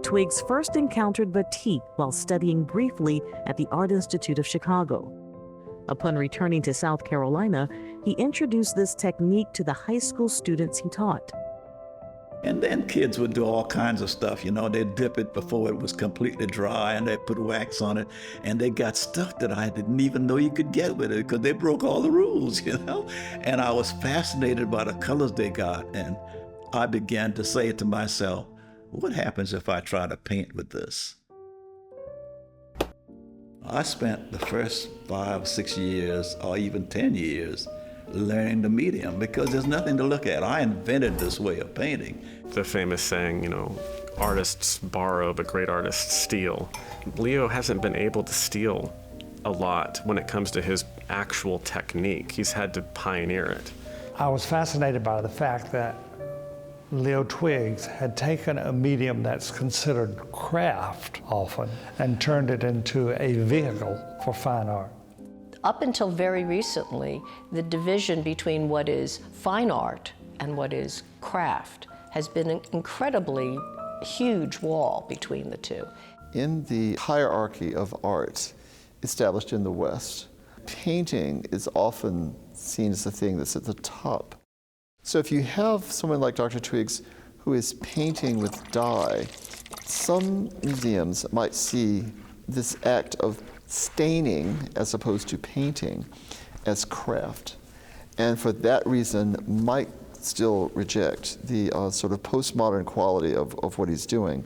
Twiggs first encountered batik while studying briefly at the Art Institute of Chicago. Upon returning to South Carolina, he introduced this technique to the high school students he taught. And then kids would do all kinds of stuff, you know, they'd dip it before it was completely dry and they'd put wax on it, and they got stuff that I didn't even know you could get with it because they broke all the rules, you know? And I was fascinated by the colors they got, and I began to say to myself, what happens if I try to paint with this? I spent the first 5 or 6 years, or even 10 years, learning the medium because there's nothing to look at. I invented this way of painting. The famous saying, you know, artists borrow, but great artists steal. Leo hasn't been able to steal a lot when it comes to his actual technique. He's had to pioneer it. I was fascinated by the fact that Leo Twiggs had taken a medium that's considered craft often and turned it into a vehicle for fine art. Up until very recently, the division between what is fine art and what is craft has been an incredibly huge wall between the two. In the hierarchy of art established in the West, painting is often seen as the thing that's at the top. So if you have someone like Dr. Twiggs who is painting with dye, some museums might see this act of staining as opposed to painting as craft, and for that reason might still reject the sort of postmodern quality of what he's doing.